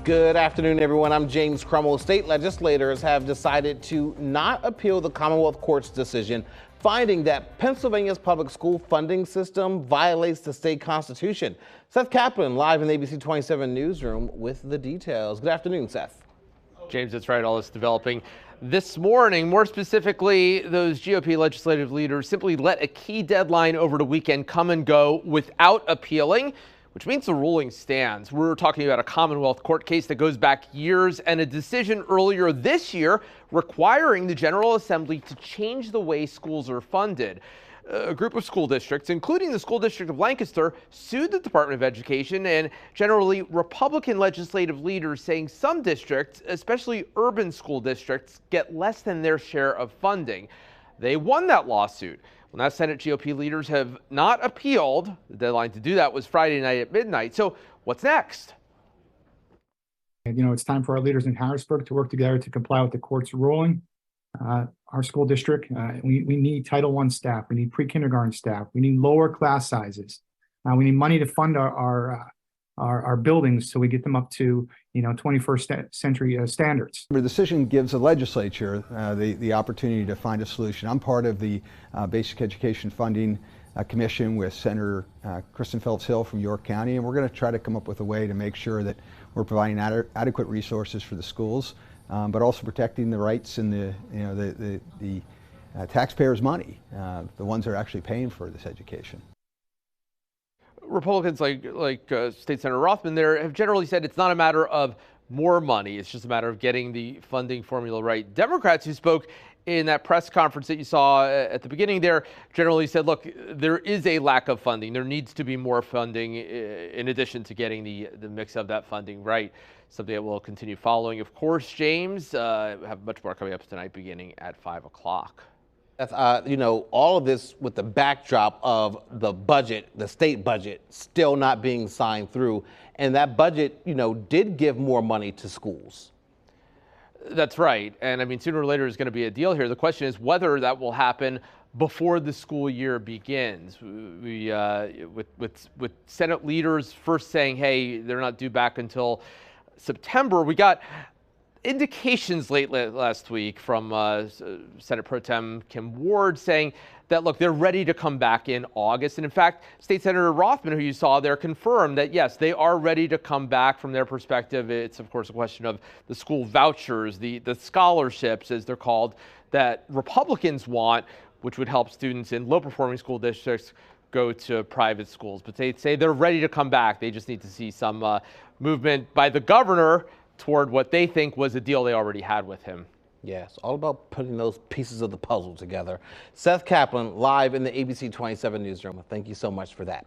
Good afternoon, everyone. I'm James Crummell. State legislators have decided to not appeal the Commonwealth Court's decision finding that Pennsylvania's public school funding system violates the state constitution. Seth Kaplan, live in the ABC 27 newsroom with the details. Good afternoon, Seth. James, that's right. All this developing this morning. More specifically, those GOP legislative leaders simply let a key deadline over the weekend come and go without appealing, which means the ruling stands. We're talking about a Commonwealth Court case that goes back years and a decision earlier this year requiring the General Assembly to change the way schools are funded. A group of school districts, including the School District of Lancaster, sued the Department of Education and generally Republican legislative leaders saying some districts, especially urban school districts, get less than their share of funding. They won that lawsuit. Well, now Senate GOP leaders have not appealed. The deadline to do that was Friday night at midnight. So what's next? It's time for our leaders in Harrisburg to work together to comply with the court's ruling. Our school district, we need Title I staff. We need pre-kindergarten staff. We need lower class sizes. We need money to fund our buildings so we get them up to 21st century standards. The decision gives the legislature the opportunity to find a solution. I'm part of the Basic Education Funding Commission with Senator Kristen Phillips-Hill from York County, and we're going to try to come up with a way to make sure that we're providing adequate resources for the schools, but also protecting the rights and the taxpayers' money, the ones that are actually paying for this education. Republicans like State Senator Rothman there have generally said it's not a matter of more money. It's just a matter of getting the funding formula right. Democrats who spoke in that press conference that you saw at the beginning there generally said, look, there is a lack of funding. There needs to be more funding in addition to getting the mix of that funding right. Something that we'll continue following. Of course, James, have much more coming up tonight beginning at 5 o'clock. All of this with the backdrop of the budget, the state budget, still not being signed through. And that budget, did give more money to schools. That's right. And I mean, sooner or later is going to be a deal here. The question is whether that will happen before the school year begins. We, with Senate leaders first saying, hey, they're not due back until September. We got indications late last week from Senate Pro Tem Kim Ward saying that, look, they're ready to come back in August. And in fact, State Senator Rothman, who you saw there, confirmed that, yes, they are ready to come back from their perspective. It's, of course, a question of the school vouchers, the scholarships, as they're called, that Republicans want, which would help students in low-performing school districts go to private schools. But they say they're ready to come back. They just need to see some movement by the governor toward what they think was a deal they already had with him. Yeah, it's all about putting those pieces of the puzzle together. Seth Kaplan, live in the ABC 27 newsroom. Thank you so much for that.